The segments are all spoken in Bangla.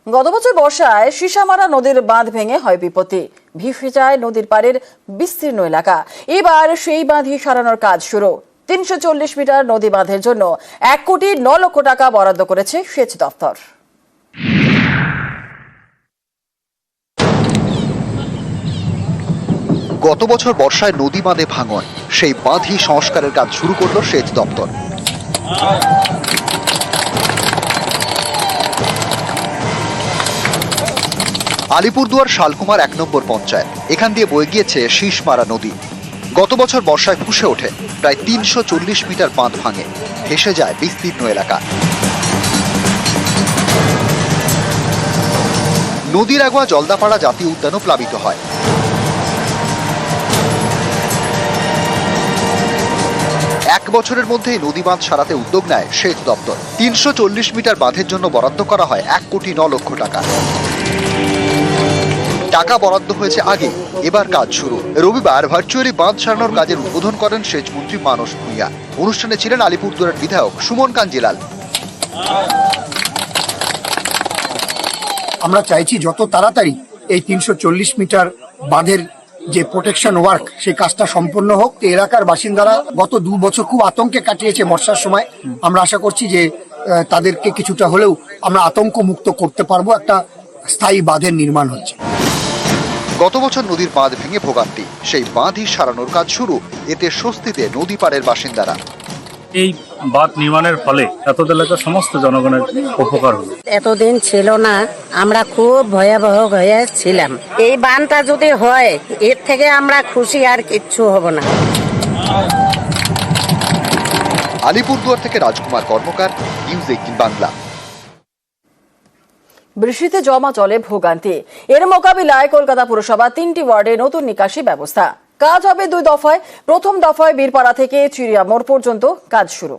গত বছর বর্ষায় সীসামারা নদীর বাঁধ ভেঙে হয় বিপত্তি, ভেসে যায় নদীর পাড়ের বিস্তীর্ণ এলাকা। এবার সেই বাঁধই সারানোর কাজ শুরু। ৩৪০ মিটার নদী বাঁধের জন্য ১,৯,০০,০০০ টাকা বরাদ্দ করেছে সেচ দপ্তর। গত বছর বর্ষায় নদী বাঁধে ভাঙন, সেই বাঁধই সংস্কারের কাজ শুরু করল সেচ দপ্তর। আলিপুরদুয়ার শালকুমার ১ নম্বর পঞ্চায়েত, এখান দিয়ে বয়ে গিয়েছে সীসামারা নদী। গত বছর বর্ষায় ফুঁসে ওঠে প্রায় ৩৪০ মিটার বাঁধ ভাঙে, ভেসে যায় বিস্তীর্ণ এলাকা। নদীর আগোয়া জলদাপাড়া জাতীয় উদ্যানও প্লাবিত হয়। এক বছরের মধ্যেই নদী বাঁধ সারাতে উদ্যোগ নেয় সেচ দপ্তর। ৩৪০ মিটার বাঁধের জন্য বরাদ্দ করা হয় ১,৯,০০,০০০ টাকা। টাকা বরাদ্দ হয়েছে আগে, এবার কাজ শুরু। রবিবার ভার্চুয়ালি বাঁধ সারানোর কাজের উদ্বোধন করেন সেচ মন্ত্রী মানস ভূঁইয়া। অনুষ্ঠানে ছিলেন আলিপুরদুয়ারের বিধায়ক সুমন কাঞ্জিলাল। আমরা চাইছি যত তাড়াতাড়ি এই ৩৪০ মিটার বাঁধের যে প্রোটেকশন ওয়ার্ক সেই কাজটা সম্পন্ন হোক। এলাকার বাসিন্দারা গত ২ বছর খুব আতঙ্কে কাটিয়েছে বর্ষার সময়। আমরা আশা করছি যে তাদেরকে কিছুটা হলেও আমরা আতঙ্ক মুক্ত করতে পারবো। একটা স্থায়ী বাঁধের নির্মাণ হচ্ছে। গত বছর নদীর বাঁধ ভেঙে ভোগান্তি, সেই বাঁধই সারানোর কাজ শুরু। এতে স্বস্তিতে নদী পাড়ের বাসিন্দারা। এই বাঁধ নির্মাণের ফলে এত এলাকার সমস্ত জনগণের উপকার হলো। এতদিন ছিল না, আমরা খুব ভয়াবহ হয়ে ছিলাম। এই বাঁধটা যদি হয়, এর থেকে আমরা খুশি আর কিচ্ছু হব না। আলিপুরদুয়ার থেকে রাজকুমার কর্মকার, নিউজ ১৮ বাংলা। বৃষ্টিতে জমা জলে ভোগান্তি, এর মোকাবিলায় কলকাতা পুরসভা ৩টি ওয়ার্ডে নতুন নিকাশি ব্যবস্থা। কাজ হবে ২ দফায়। প্রথম দফায় বীরপাড়া থেকে চিড়িয়া মোড় পর্যন্ত কাজ শুরু।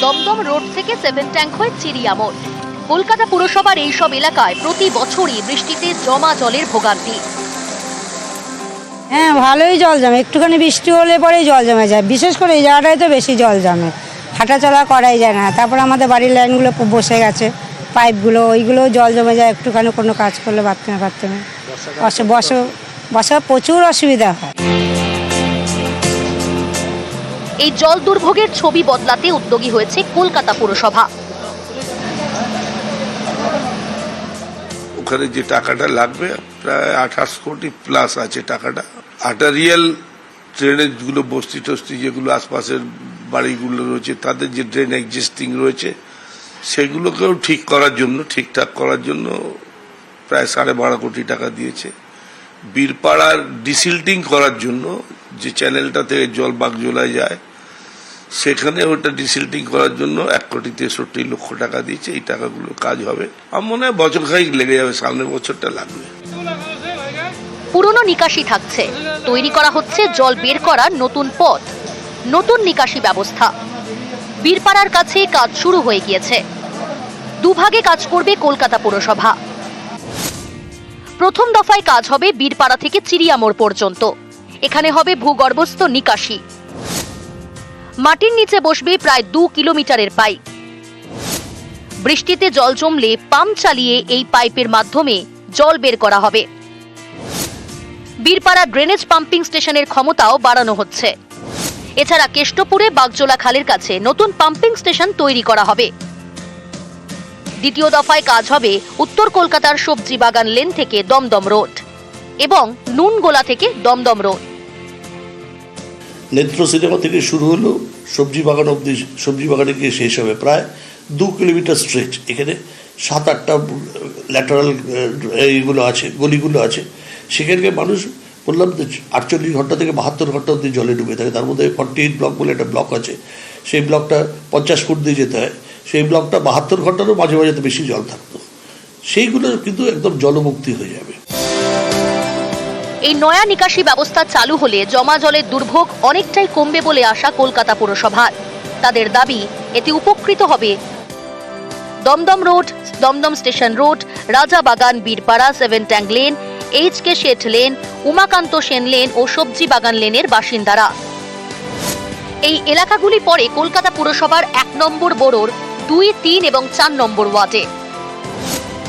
দমদম রোড থেকে 7 ট্যাঙ্ক হয়ে চিড়িয়া মোড়। কলকাতা পুরসভার এইসব এলাকায় প্রতি বছরই বৃষ্টিতে জমা জলের ভোগান্তি। হ্যাঁ, ভালোই জল জমে, একটুখানি বৃষ্টি হলে পরেই জল জমে যায়। বিশেষ করে এই জায়গাটায় তো বেশি জল জমে, হাঁটাচলা করাই যায় না। তারপর আমাদের বাড়ির লাইনগুলো বসে গেছে, পাইপগুলো, ওইগুলোও জল জমে যায়। একটুখানি কোনো কাজ করলে বাথরুমে বসা প্রচুর অসুবিধা হয়। এই জল দুর্ভোগের ছবি বদলাতে উদ্যোগী হয়েছে কলকাতা পুরসভা। ওখানে যে টাকাটা লাগবে প্রায় ২৮ কোটি প্লাস আছে টাকাটা। আর্টারিয়াল ড্রেনেজ গুলো, বস্তি টস্তি যেগুলো আশপাশের বাড়িগুলো রয়েছে, তাদের যে ড্রেন এক্সিস্টিং রয়েছে সেগুলোকেও ঠিকঠাক করার জন্য প্রায় ১২.৫ কোটি টাকা দিয়েছে। বীরপাড়ার ডিসিল্টিং করার জন্য, যে চ্যানেলটা থেকে জল বাগজোলায় যায়, সেখানে ওটা ডিসিল্টিং করার জন্য ১,৬৩,০০,০০০ টাকা দিয়েছে। এই টাকাগুলো কাজ হবে, আমার মনে হয় বছর খানিক লেগে যাবে, সামনের বছরটা লাগবে। পুরনো নিকাশি থাকছে, তৈরি করা হচ্ছে জল বের করার নতুন পথ, নতুন নিকাশি ব্যবস্থা। বীরপাড়ার কাছে কাজ শুরু হয়ে গিয়েছে। দুভাগে কাজ করবে কলকাতা পুরসভা। প্রথম দফায় কাজ হবে বীরপাড়া থেকে চিড়িয়া মোড় পর্যন্ত। এখানে হবে ভূগর্ভস্থ নিকাশি। মাটির নিচে বসবে প্রায় ২ কিলোমিটারের পাইপ। বৃষ্টিতে জল জমলে পাম্প চালিয়ে এই পাইপের মাধ্যমে জল বের করা হবে। বীরপাড়া ড্রেনেজ পাম্পিং স্টেশনের ক্ষমতাও বাড়ানো হচ্ছে। এছাড়া কেষ্টপুরে বাগজোলা খালের কাছে নতুন পাম্পিং স্টেশন তৈরি করা হবে। দ্বিতীয় দফায় কাজ হবে উত্তর কলকাতার সবজি বাগান লেন থেকে দমদম রোড এবং নুনগোলা থেকে দমদম রোড। নেত্র সিনেমা থেকে শুরু হলো সবজি বাগান অব্দি, সবজি বাগানে গিয়ে শেষ হবে প্রায় ২ কিলোমিটার স্ট্রেচ। এখানে ৭-৮টা ল্যাটারাল এইগুলো আছে, গলিগুলো আছে। সেখানকে মানুষ বললাম যে ৪৮ ঘন্টা থেকে ৭২ ঘন্টা অব্দি জলে ডুবে থাকে। তার মধ্যে 48 ব্লক বলে একটা ব্লক আছে, সেই ব্লকটা ৫০ ফুট দিয়ে যেতে হয়। সেই ব্লকটা ৭২ ঘন্টারও মাঝে মাঝে তো বেশি জল থাকতো, সেইগুলো কিন্তু একদম জলমুক্তি হয়ে যাবে। এই নয়া নিকাশি ব্যবস্থা চালু হলে জমা জলের দুর্ভোগ অনেকটাই কমবে বলে আশা কলকাতা পুরসভার। তাদের দাবি, এতে উপকৃত হবে Dum Dum road, Dum Dum station road, Rajabagan, Birpara, 7 tank lane HK Seth lane, Umakanta Sen lane ও সবজি বাগান লেনের বাসিন্দারা। এই এলাকাগুলি পড়ে কলকাতা পুরসভার 1 নম্বর বোরোর 2, 3 এবং 4 নম্বর ওয়ার্ডে।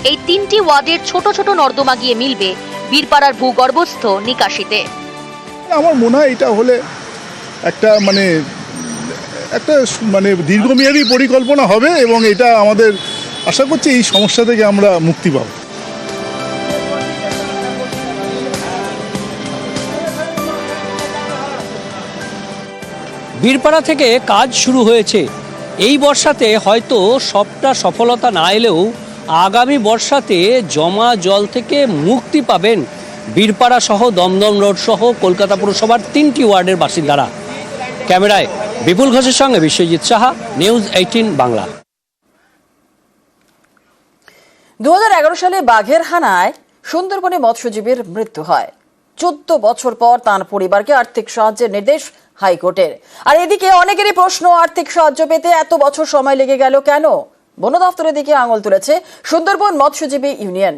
এই 3টি ওয়ার্ডের ছোট ছোট নর্দমা গিয়ে মিলবে বীরপাড়ার ভূগর্ভস্থ নিকাশিতে। আমার মনে হয় এটা হলে একটা দীর্ঘমেয়াদী পরিকল্পনা হবে এবং এটা আমাদের আশা করছি এই সমস্যা থেকে আমরা মুক্তি পাব। বীরপাড়া থেকে কাজ শুরু হয়েছে। এই বর্ষাতে হয়তো সবটা সফলতা না এলেও আগামী বর্ষাতে জমা জল থেকে মুক্তি পাবেন বীরপাড়া সহ দমদম রোড সহ কলকাতা পুরসভার 3টি ওয়ার্ডের বাসিন্দারা। ক্যামেরায় বিপুল ঘোষের সঙ্গে বিশ্বজিৎ সাহা, নিউজ 18 বাংলা। 2011 সালে বাঘের হানায় সুন্দরবনে মৎস্যজীবীর মৃত্যু হয়। 14 বছর পর তার পরিবারকে আর্থিক সাহায্যের নির্দেশ হাইকোর্টের। আর এদিকে অনেকেরই প্রশ্ন, আর্থিক সাহায্য পেতে এত বছর সময় লেগে গেল কেন? বন দফতরের দিকে আঙুল তুলেছে সুন্দরবন মৎস্যজীবী ইউনিয়ন।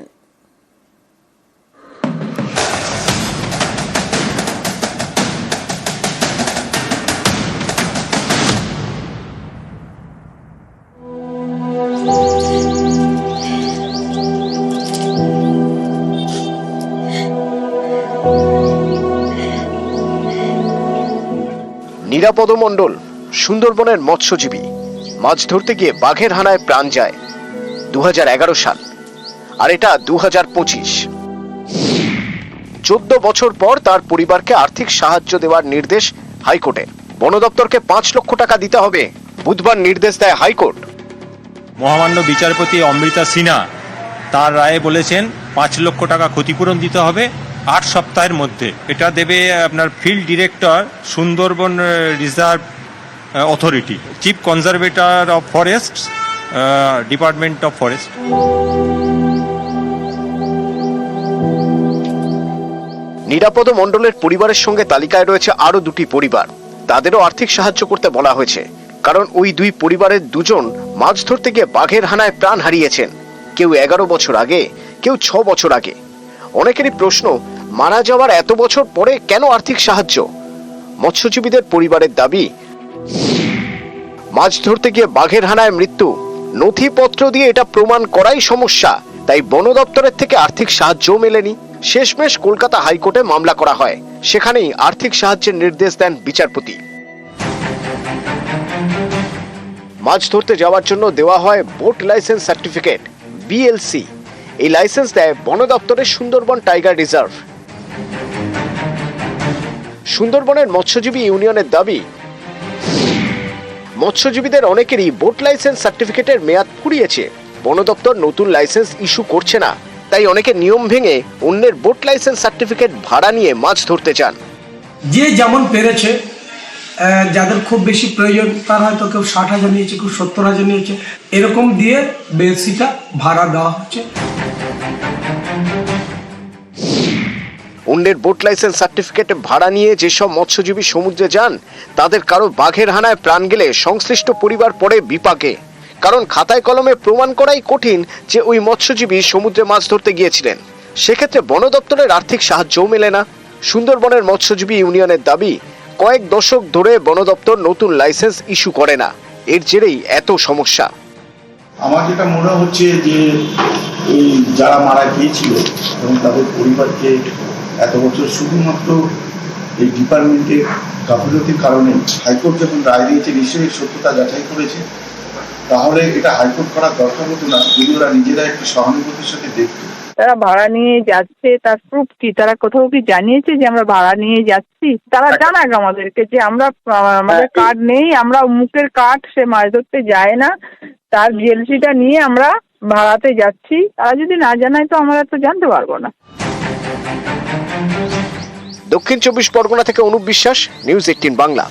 নিরাপদ মণ্ডল সুন্দরবনের মৎস্যজীবী। মাছ ধরতে গিয়ে বাঘের হানায় প্রাণ যায় 2011 সাল, আর এটা 2025। 14 বছর পর তার পরিবারকে আর্থিক সাহায্য দেওয়ার নির্দেশ হাইকোর্টের। বন দপ্তরকে 5 লক্ষ টাকা দিতে হবে, বুধবার নির্দেশ দেয় হাইকোর্ট। মহামান্য বিচারপতি অমৃতা সিনহা তার রায়ে বলেছেন 5 লক্ষ টাকা ক্ষতিপূরণ দিতে হবে 8 সপ্তাহের মধ্যে। এটা দেবে আপনার field director, Sundarban reserve authority, chief conservator of forest, department of forest. নিরাপদ মণ্ডলের পরিবারের সঙ্গে তালিকায় রয়েছে আরো 2টি পরিবার। তাদেরও আর্থিক সাহায্য করতে বলা হয়েছে, কারণ ওই 2 পরিবারের 2জন মাছ ধরতে গিয়ে বাঘের হানায় প্রাণ হারিয়েছেন। কেউ 11 বছর আগে, কেউ 6 বছর আগে। অনেকেরই প্রশ্ন, মারা যাওয়ার এত বছর পরে কেন আর্থিক সাহায্য? মৎস্যজীবীদের পরিবারের দাবি, মাছ ধরতে গিয়ে বাঘের হানায় মৃত্যু, নথিপত্র দিয়ে এটা প্রমাণ করাই সমস্যা। তাই বন দপ্তরের থেকে আর্থিক সাহায্যও মেলেনি। শেষমেশ কলকাতা হাইকোর্টে মামলা করা হয়, সেখানেই আর্থিক সাহায্যের নির্দেশ দেন বিচারপতি। মাছ ধরতে যাওয়ার জন্য দেওয়া হয় বোট লাইসেন্স সার্টিফিকেট, BLC। এই লাইসেন্স দেয় বন দপ্তরের সুন্দরবন টাইগার রিজার্ভ। সুন্দরবনের মৎস্যজীবী ইউনিয়নের দাবি, মৎস্যজীবীদের অনেকেরই বোট লাইসেন্স সার্টিফিকেটের মেয়াদ ফুরিয়েছে। বন দপ্তর নতুন লাইসেন্স ইস্যু করছে না, তাই অনেকে নিয়ম ভেঙে অন্যের বোট লাইসেন্স সার্টিফিকেট ভাড়া নিয়ে মাছ ধরতে চান। যে যেমন পেরেছে, যাদের খুব বেশি প্রয়োজন তার হয়তো কেউ 60,000 নিয়েছে, কেউ 70,000 নিয়েছে, এরকম দিয়ে বেশিটা ভাড়া দেওয়া হচ্ছে। অন্যের বোট লাইসেন্স সার্টিফিকেট ভাড়া নিয়ে যেসব মৎস্যজীবী সমুদ্রে যান, তাদের কারো বাঘের হানায় প্রাণ গেলে সংশ্লিষ্ট পরিবার পড়ে বিপাকে। কারণ খাতায় কলমে প্রমাণ করাই কঠিন যে ওই মৎস্যজীবী সমুদ্রে মাছ ধরতে গিয়েছিলেন। সেক্ষেত্রে বন দপ্তরের আর্থিক সাহায্যও মেলে না। সুন্দরবনের মৎস্যজীবী ইউনিয়নের দাবি, কয়েক দশক ধরে বন দপ্তর নতুন লাইসেন্স ইস্যু করে না, এর জেরেই এত সমস্যা। আমার যেটা মনে হচ্ছে যে এই যারা মারা গিয়েছিল এবং তাদের পরিবারকে এত বছর শুধুমাত্র এই ডিপার্টমেন্টের গাফিলতির কারণে হাইকোর্ট যখন রায় দিয়েছে, নিশ্চয়ই সত্যতা যাচাই করেছে। তাহলে এটা হাইকোর্ট করার দরকার হতো না যদি ওরা নিজেরা একটু সহানুভূতির সাথে দেখতো। তারা ভাড়া নিয়ে যাচ্ছে, তার প্রুফ কি? তারা কোথাও কি জানিয়েছে যে আমরা ভাড়া নিয়ে যাচ্ছি? তারা জানাক আমাদেরকে যে আমরা, আমাদের কার্ড নেই, আমরা মুখের কার্ড, সে মাছ ধরতে যায় না, তার জিএলসিটা নিয়ে আমরা ভাড়াতে যাচ্ছি। তারা যদি না জানায় তো আমরা তো জানতে পারবো না। দক্ষিণ 24 পরগনা থেকে অনুপ বিশ্বাস, নিউজ 18 বাংলা।